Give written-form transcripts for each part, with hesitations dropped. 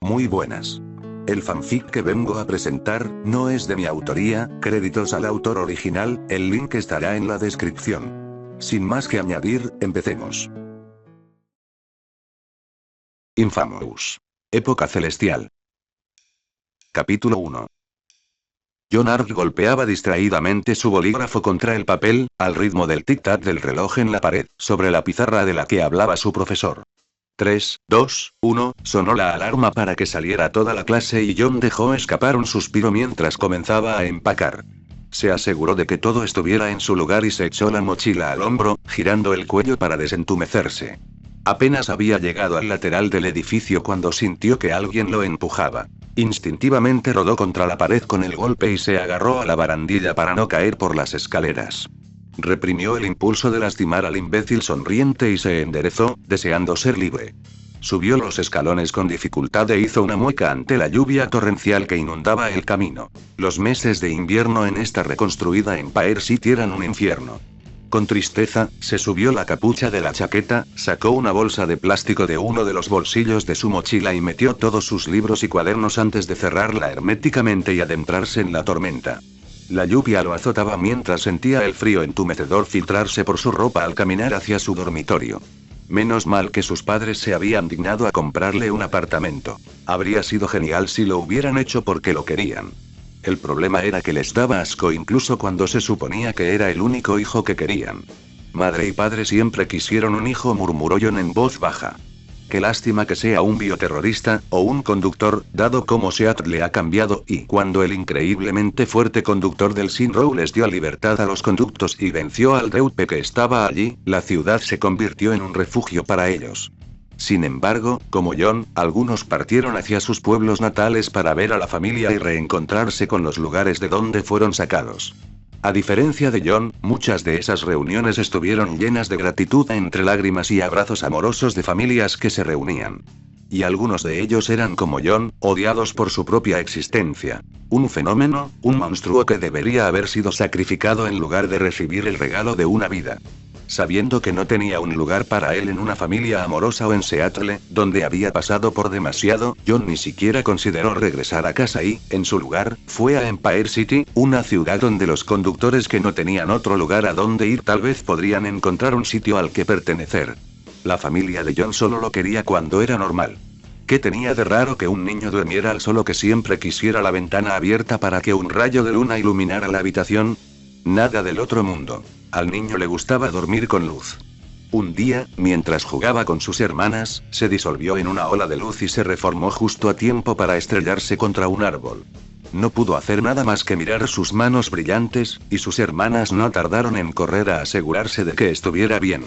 Muy buenas. El fanfic que vengo a presentar, no es de mi autoría, créditos al autor original, el link estará en la descripción. Sin más que añadir, empecemos. Infamous. Época celestial. Capítulo 1. John Ark golpeaba distraídamente su bolígrafo contra el papel, al ritmo del tic-tac del reloj en la pared, sobre la pizarra de la que hablaba su profesor. 3, 2, 1, sonó la alarma para que saliera toda la clase y John dejó escapar un suspiro mientras comenzaba a empacar. Se aseguró de que todo estuviera en su lugar y se echó la mochila al hombro, girando el cuello para desentumecerse. Apenas había llegado al lateral del edificio cuando sintió que alguien lo empujaba. Instintivamente rodó contra la pared con el golpe y se agarró a la barandilla para no caer por las escaleras. Reprimió el impulso de lastimar al imbécil sonriente y se enderezó, deseando ser libre. Subió los escalones con dificultad e hizo una mueca ante la lluvia torrencial que inundaba el camino. Los meses de invierno en esta reconstruida Empire City eran un infierno. Con tristeza, se subió la capucha de la chaqueta, sacó una bolsa de plástico de uno de los bolsillos de su mochila y metió todos sus libros y cuadernos antes de cerrarla herméticamente y adentrarse en la tormenta. La lluvia lo azotaba mientras sentía el frío entumecedor filtrarse por su ropa al caminar hacia su dormitorio. Menos mal que sus padres se habían dignado a comprarle un apartamento. Habría sido genial si lo hubieran hecho porque lo querían. El problema era que les daba asco incluso cuando se suponía que era el único hijo que querían. Madre y padre siempre quisieron un hijo, murmuró John en voz baja. Qué lástima que sea un bioterrorista, o un conductor, dado cómo Seattle ha cambiado y cuando el increíblemente fuerte conductor del Sinrow les dio libertad a los conductos y venció al Reupe que estaba allí, la ciudad se convirtió en un refugio para ellos. Sin embargo, como John, algunos partieron hacia sus pueblos natales para ver a la familia y reencontrarse con los lugares de donde fueron sacados. A diferencia de John, muchas de esas reuniones estuvieron llenas de gratitud entre lágrimas y abrazos amorosos de familias que se reunían. Y algunos de ellos eran como John, odiados por su propia existencia. Un fenómeno, un monstruo que debería haber sido sacrificado en lugar de recibir el regalo de una vida. Sabiendo que no tenía un lugar para él en una familia amorosa o en Seattle, donde había pasado por demasiado, John ni siquiera consideró regresar a casa y, en su lugar, fue a Empire City, una ciudad donde los conductores que no tenían otro lugar a donde ir tal vez podrían encontrar un sitio al que pertenecer. La familia de John solo lo quería cuando era normal. ¿Qué tenía de raro que un niño durmiera al solo que siempre quisiera la ventana abierta para que un rayo de luna iluminara la habitación? Nada del otro mundo. Al niño le gustaba dormir con luz. Un día, mientras jugaba con sus hermanas, se disolvió en una ola de luz y se reformó justo a tiempo para estrellarse contra un árbol. No pudo hacer nada más que mirar sus manos brillantes, y sus hermanas no tardaron en correr a asegurarse de que estuviera bien.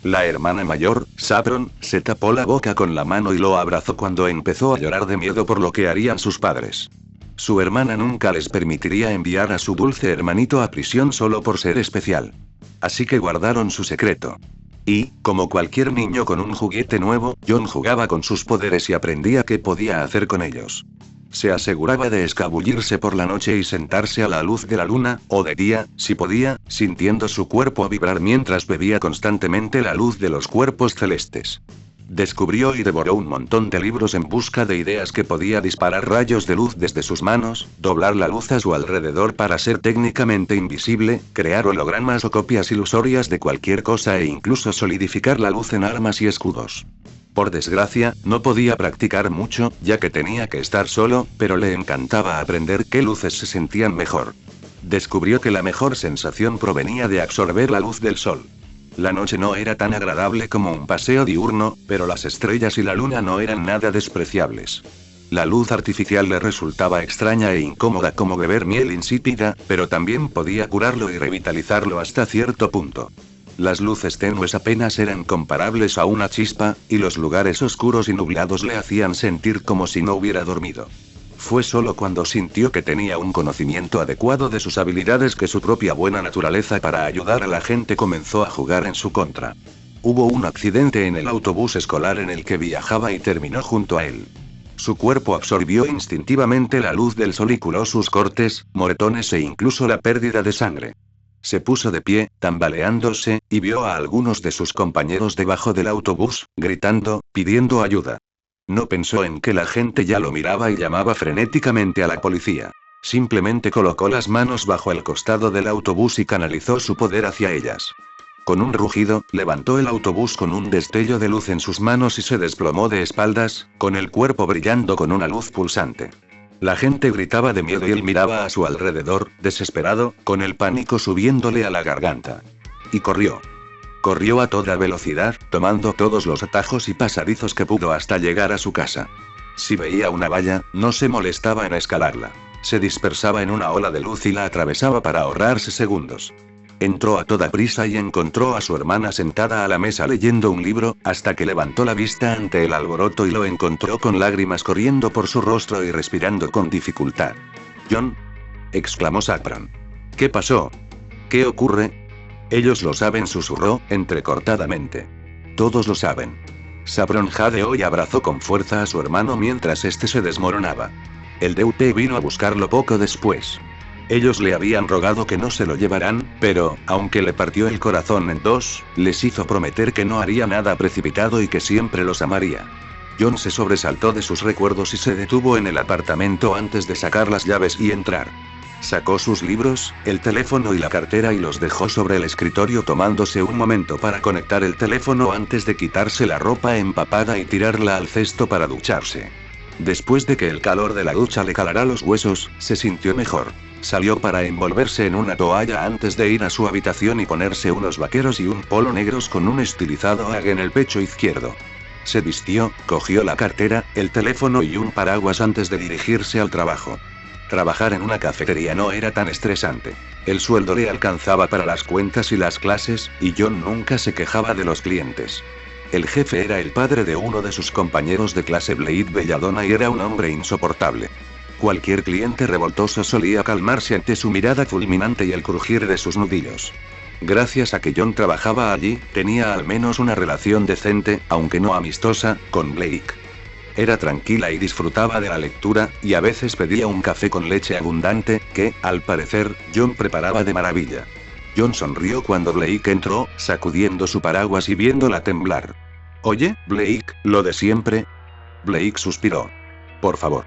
La hermana mayor, Saffron, se tapó la boca con la mano y lo abrazó cuando empezó a llorar de miedo por lo que harían sus padres. Su hermana nunca les permitiría enviar a su dulce hermanito a prisión solo por ser especial. Así que guardaron su secreto. Y, como cualquier niño con un juguete nuevo, John jugaba con sus poderes y aprendía qué podía hacer con ellos. Se aseguraba de escabullirse por la noche y sentarse a la luz de la luna, o de día, si podía, sintiendo su cuerpo vibrar mientras bebía constantemente la luz de los cuerpos celestes. Descubrió y devoró un montón de libros en busca de ideas que podía disparar rayos de luz desde sus manos, doblar la luz a su alrededor para ser técnicamente invisible, crear hologramas o copias ilusorias de cualquier cosa e incluso solidificar la luz en armas y escudos. Por desgracia, no podía practicar mucho, ya que tenía que estar solo, pero le encantaba aprender qué luces se sentían mejor. Descubrió que la mejor sensación provenía de absorber la luz del sol. La noche no era tan agradable como un paseo diurno, pero las estrellas y la luna no eran nada despreciables. La luz artificial le resultaba extraña e incómoda como beber miel insípida, pero también podía curarlo y revitalizarlo hasta cierto punto. Las luces tenues apenas eran comparables a una chispa, y los lugares oscuros y nublados le hacían sentir como si no hubiera dormido. Fue solo cuando sintió que tenía un conocimiento adecuado de sus habilidades que su propia buena naturaleza para ayudar a la gente comenzó a jugar en su contra. Hubo un accidente en el autobús escolar en el que viajaba y terminó junto a él. Su cuerpo absorbió instintivamente la luz del sol y curó sus cortes, moretones e incluso la pérdida de sangre. Se puso de pie, tambaleándose, y vio a algunos de sus compañeros debajo del autobús, gritando, pidiendo ayuda. No pensó en que la gente ya lo miraba y llamaba frenéticamente a la policía. Simplemente colocó las manos bajo el costado del autobús y canalizó su poder hacia ellas. Con un rugido, levantó el autobús con un destello de luz en sus manos y se desplomó de espaldas, con el cuerpo brillando con una luz pulsante. La gente gritaba de miedo y él miraba a su alrededor, desesperado, con el pánico subiéndole a la garganta. Y corrió. Corrió a toda velocidad, tomando todos los atajos y pasadizos que pudo hasta llegar a su casa. Si veía una valla, no se molestaba en escalarla. Se dispersaba en una ola de luz y la atravesaba para ahorrarse segundos. Entró a toda prisa y encontró a su hermana sentada a la mesa leyendo un libro, hasta que levantó la vista ante el alboroto y lo encontró con lágrimas corriendo por su rostro y respirando con dificultad. «John», exclamó Saffron. «¿Qué pasó? ¿Qué ocurre?» «Ellos lo saben», susurró, entrecortadamente. «Todos lo saben». Saffron jadeó y abrazó con fuerza a su hermano mientras este se desmoronaba. El DUP vino a buscarlo poco después. Ellos le habían rogado que no se lo llevaran, pero, aunque le partió el corazón en dos, les hizo prometer que no haría nada precipitado y que siempre los amaría. John se sobresaltó de sus recuerdos y se detuvo en el apartamento antes de sacar las llaves y entrar. Sacó sus libros, el teléfono y la cartera y los dejó sobre el escritorio tomándose un momento para conectar el teléfono antes de quitarse la ropa empapada y tirarla al cesto para ducharse. Después de que el calor de la ducha le calara los huesos, se sintió mejor. Salió para envolverse en una toalla antes de ir a su habitación y ponerse unos vaqueros y un polo negros con un estilizado AG en el pecho izquierdo. Se vistió, cogió la cartera, el teléfono y un paraguas antes de dirigirse al trabajo. Trabajar en una cafetería no era tan estresante. El sueldo le alcanzaba para las cuentas y las clases, y John nunca se quejaba de los clientes. El jefe era el padre de uno de sus compañeros de clase, Blade Belladonna, y era un hombre insoportable. Cualquier cliente revoltoso solía calmarse ante su mirada fulminante y el crujir de sus nudillos. Gracias a que John trabajaba allí, tenía al menos una relación decente, aunque no amistosa, con Blake. Era tranquila y disfrutaba de la lectura, y a veces pedía un café con leche abundante, que, al parecer, John preparaba de maravilla. John sonrió cuando Blake entró, sacudiendo su paraguas y viéndola temblar. «Oye, Blake, lo de siempre». Blake suspiró. «Por favor».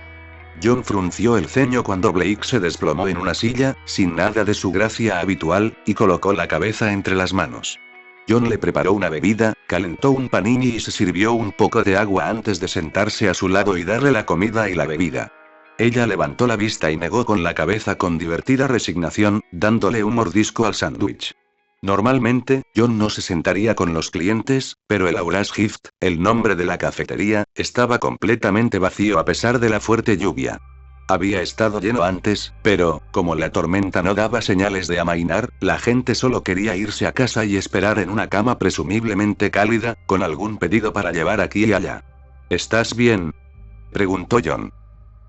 John frunció el ceño cuando Blake se desplomó en una silla, sin nada de su gracia habitual, y colocó la cabeza entre las manos. John le preparó una bebida, calentó un panini y se sirvió un poco de agua antes de sentarse a su lado y darle la comida y la bebida. Ella levantó la vista y negó con la cabeza con divertida resignación, dándole un mordisco al sándwich. Normalmente, John no se sentaría con los clientes, pero el Aura's Gift, el nombre de la cafetería, estaba completamente vacío a pesar de la fuerte lluvia. Había estado lleno antes, pero, como la tormenta no daba señales de amainar, la gente solo quería irse a casa y esperar en una cama presumiblemente cálida, con algún pedido para llevar aquí y allá. ¿Estás bien?, preguntó John.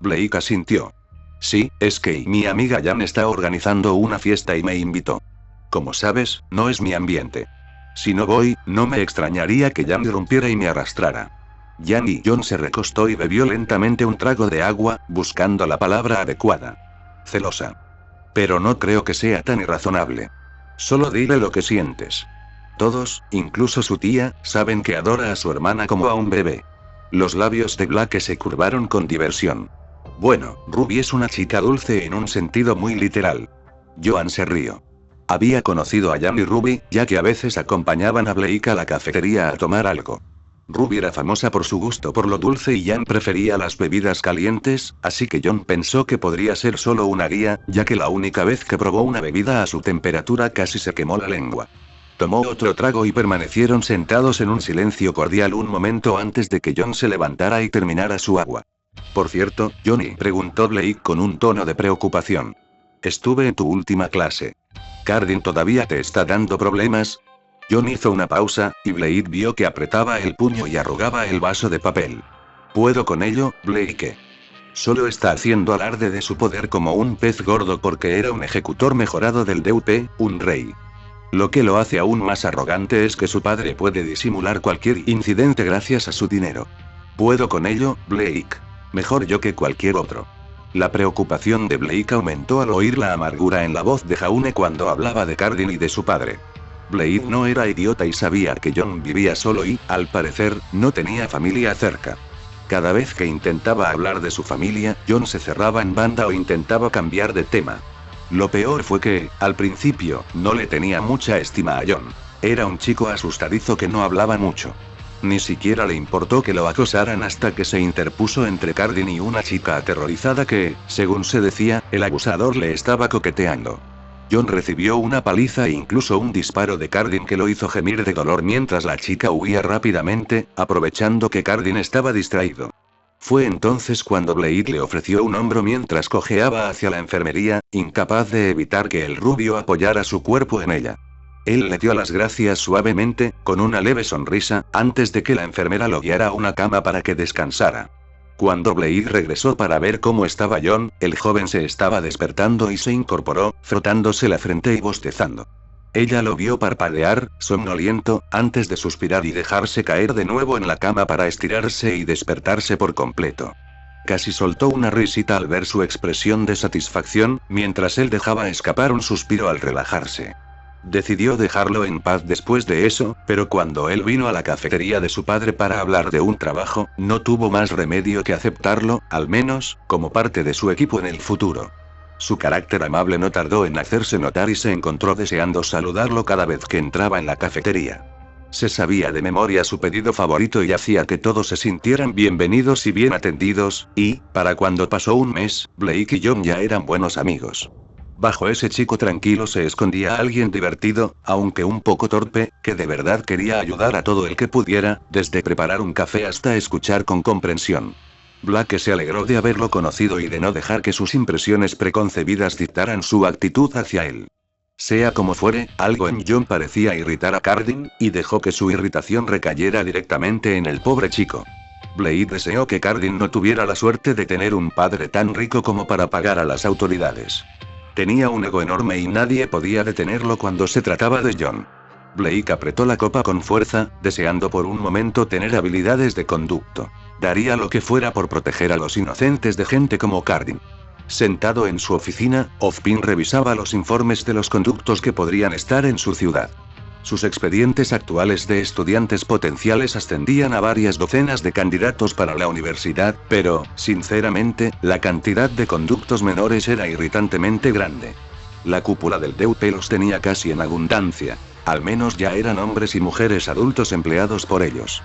Blake asintió. Sí, es que mi amiga Jan está organizando una fiesta y me invitó. Como sabes, no es mi ambiente. Si no voy, no me extrañaría que Jan irrumpiera y me arrastrara. Jan y John se recostó y bebió lentamente un trago de agua, buscando la palabra adecuada. Celosa. Pero no creo que sea tan irrazonable. Solo dile lo que sientes. Todos, incluso su tía, saben que adora a su hermana como a un bebé. Los labios de Blake se curvaron con diversión. Bueno, Ruby es una chica dulce en un sentido muy literal. Joan se rió. Había conocido a Jan y Ruby, ya que a veces acompañaban a Blake a la cafetería a tomar algo. Ruby era famosa por su gusto por lo dulce y Jan prefería las bebidas calientes, así que John pensó que podría ser solo una guía, ya que la única vez que probó una bebida a su temperatura casi se quemó la lengua. Tomó otro trago y permanecieron sentados en un silencio cordial un momento antes de que John se levantara y terminara su agua. Por cierto, Johnny, preguntó Blake con un tono de preocupación. Estuve en tu última clase. ¿Cardin todavía te está dando problemas? John hizo una pausa, y Blake vio que apretaba el puño y arrugaba el vaso de papel. ¿Puedo con ello, Blake? Solo está haciendo alarde de su poder como un pez gordo porque era un ejecutor mejorado del DUP, un rey. Lo que lo hace aún más arrogante es que su padre puede disimular cualquier incidente gracias a su dinero. ¿Puedo con ello, Blake? Mejor yo que cualquier otro. La preocupación de Blake aumentó al oír la amargura en la voz de Jaume cuando hablaba de Cardin y de su padre. Blade no era idiota y sabía que John vivía solo y, al parecer, no tenía familia cerca. Cada vez que intentaba hablar de su familia, John se cerraba en banda o intentaba cambiar de tema. Lo peor fue que, al principio, no le tenía mucha estima a John. Era un chico asustadizo que no hablaba mucho. Ni siquiera le importó que lo acosaran hasta que se interpuso entre Cardin y una chica aterrorizada que, según se decía, el abusador le estaba coqueteando. John recibió una paliza e incluso un disparo de Cardin que lo hizo gemir de dolor mientras la chica huía rápidamente, aprovechando que Cardin estaba distraído. Fue entonces cuando Blade le ofreció un hombro mientras cojeaba hacia la enfermería, incapaz de evitar que el rubio apoyara su cuerpo en ella. Él le dio las gracias suavemente, con una leve sonrisa, antes de que la enfermera lo guiara a una cama para que descansara. Cuando Blade regresó para ver cómo estaba John, el joven se estaba despertando y se incorporó, frotándose la frente y bostezando. Ella lo vio parpadear, somnoliento, antes de suspirar y dejarse caer de nuevo en la cama para estirarse y despertarse por completo. Casi soltó una risita al ver su expresión de satisfacción, mientras él dejaba escapar un suspiro al relajarse. Decidió dejarlo en paz después de eso, pero cuando él vino a la cafetería de su padre para hablar de un trabajo, no tuvo más remedio que aceptarlo, al menos, como parte de su equipo en el futuro. Su carácter amable no tardó en hacerse notar y se encontró deseando saludarlo cada vez que entraba en la cafetería. Se sabía de memoria su pedido favorito y hacía que todos se sintieran bienvenidos y bien atendidos, y, para cuando pasó un mes, Blake y John ya eran buenos amigos. Bajo ese chico tranquilo se escondía alguien divertido, aunque un poco torpe, que de verdad quería ayudar a todo el que pudiera, desde preparar un café hasta escuchar con comprensión. Blake se alegró de haberlo conocido y de no dejar que sus impresiones preconcebidas dictaran su actitud hacia él. Sea como fuere, algo en John parecía irritar a Cardin, y dejó que su irritación recayera directamente en el pobre chico. Blade deseó que Cardin no tuviera la suerte de tener un padre tan rico como para pagar a las autoridades. Tenía un ego enorme y nadie podía detenerlo cuando se trataba de John. Blake apretó la copa con fuerza, deseando por un momento tener habilidades de conducto. Daría lo que fuera por proteger a los inocentes de gente como Cardin. Sentado en su oficina, Ozpin revisaba los informes de los conductos que podrían estar en su ciudad. Sus expedientes actuales de estudiantes potenciales ascendían a varias docenas de candidatos para la universidad, pero, sinceramente, la cantidad de conductos menores era irritantemente grande. La cúpula del DUP los tenía casi en abundancia. Al menos ya eran hombres y mujeres adultos empleados por ellos.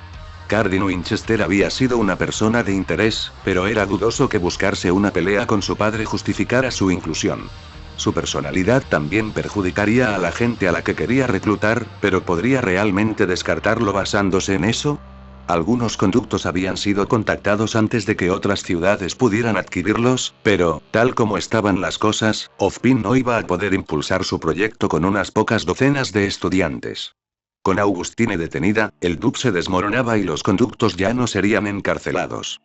Cardin Winchester había sido una persona de interés, pero era dudoso que buscarse una pelea con su padre justificara su inclusión. Su personalidad también perjudicaría a la gente a la que quería reclutar, pero ¿podría realmente descartarlo basándose en eso? Algunos conductos habían sido contactados antes de que otras ciudades pudieran adquirirlos, pero, tal como estaban las cosas, Ozpin no iba a poder impulsar su proyecto con unas pocas docenas de estudiantes. Con Augustine detenida, el DUP se desmoronaba y los conductos ya no serían encarcelados.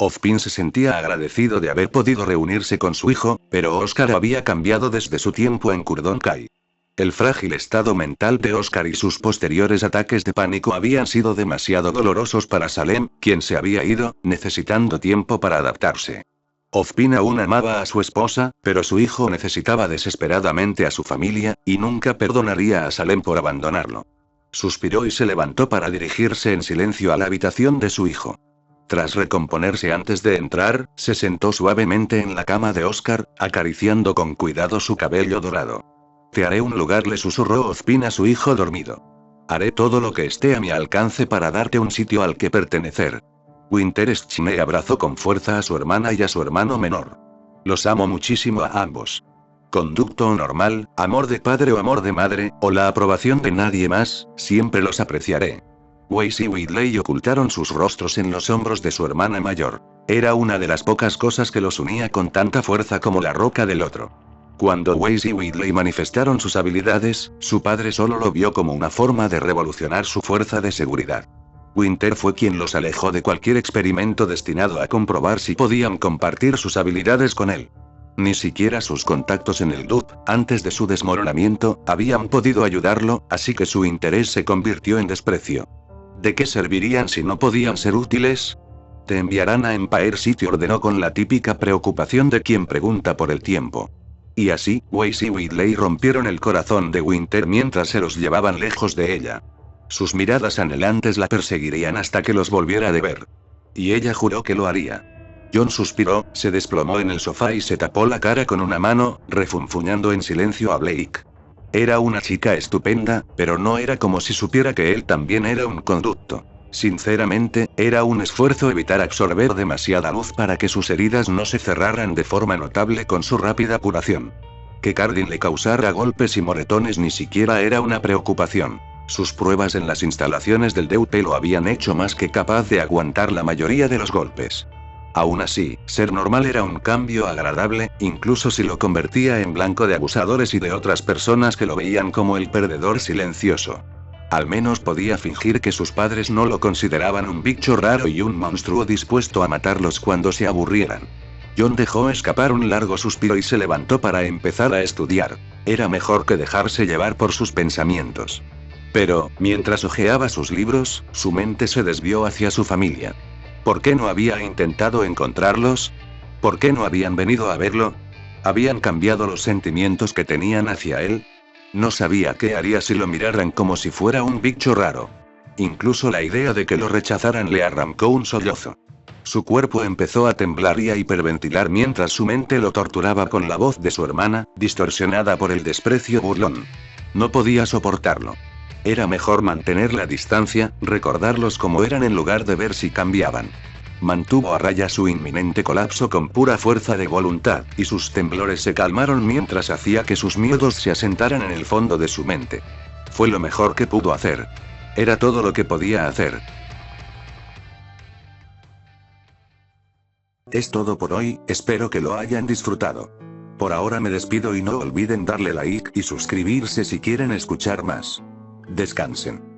Ozpin se sentía agradecido de haber podido reunirse con su hijo, pero Oscar había cambiado desde su tiempo en Curdon Kai. El frágil estado mental de Oscar y sus posteriores ataques de pánico habían sido demasiado dolorosos para Salem, quien se había ido, necesitando tiempo para adaptarse. Ozpin aún amaba a su esposa, pero su hijo necesitaba desesperadamente a su familia, y nunca perdonaría a Salem por abandonarlo. Suspiró y se levantó para dirigirse en silencio a la habitación de su hijo. Tras recomponerse antes de entrar, se sentó suavemente en la cama de Oscar, acariciando con cuidado su cabello dorado. Te haré un lugar, le susurró Ozpin a su hijo dormido. Haré todo lo que esté a mi alcance para darte un sitio al que pertenecer. Winter Schne abrazó con fuerza a su hermana y a su hermano menor. Los amo muchísimo a ambos. Conducto normal, amor de padre o amor de madre, o la aprobación de nadie más, siempre los apreciaré. Weiss y Whitley ocultaron sus rostros en los hombros de su hermana mayor. Era una de las pocas cosas que los unía con tanta fuerza como la roca del otro. Cuando Weiss y Whitley manifestaron sus habilidades, su padre solo lo vio como una forma de revolucionar su fuerza de seguridad. Winter fue quien los alejó de cualquier experimento destinado a comprobar si podían compartir sus habilidades con él. Ni siquiera sus contactos en el DUP, antes de su desmoronamiento, habían podido ayudarlo, así que su interés se convirtió en desprecio. ¿De qué servirían si no podían ser útiles? Te enviarán a Empire City, ordenó con la típica preocupación de quien pregunta por el tiempo. Y así, Weiss y Whitley rompieron el corazón de Winter mientras se los llevaban lejos de ella. Sus miradas anhelantes la perseguirían hasta que los volviera de ver. Y ella juró que lo haría. John suspiró, se desplomó en el sofá y se tapó la cara con una mano, refunfuñando en silencio a Blake. Era una chica estupenda, pero no era como si supiera que él también era un conducto. Sinceramente, era un esfuerzo evitar absorber demasiada luz para que sus heridas no se cerraran de forma notable con su rápida curación. Que Cardin le causara golpes y moretones ni siquiera era una preocupación. Sus pruebas en las instalaciones del DUP lo habían hecho más que capaz de aguantar la mayoría de los golpes. Aún así, ser normal era un cambio agradable, incluso si lo convertía en blanco de abusadores y de otras personas que lo veían como el perdedor silencioso. Al menos podía fingir que sus padres no lo consideraban un bicho raro y un monstruo dispuesto a matarlos cuando se aburrieran. John dejó escapar un largo suspiro y se levantó para empezar a estudiar. Era mejor que dejarse llevar por sus pensamientos. Pero, mientras hojeaba sus libros, su mente se desvió hacia su familia. ¿Por qué no había intentado encontrarlos? ¿Por qué no habían venido a verlo? ¿Habían cambiado los sentimientos que tenían hacia él? No sabía qué haría si lo miraran como si fuera un bicho raro. Incluso la idea de que lo rechazaran le arrancó un sollozo. Su cuerpo empezó a temblar y a hiperventilar mientras su mente lo torturaba con la voz de su hermana, distorsionada por el desprecio burlón. No podía soportarlo. Era mejor mantener la distancia, recordarlos como eran en lugar de ver si cambiaban. Mantuvo a raya su inminente colapso con pura fuerza de voluntad, y sus temblores se calmaron mientras hacía que sus miedos se asentaran en el fondo de su mente. Fue lo mejor que pudo hacer. Era todo lo que podía hacer. Es todo por hoy, espero que lo hayan disfrutado. Por ahora me despido y no olviden darle like y suscribirse si quieren escuchar más. Descansen.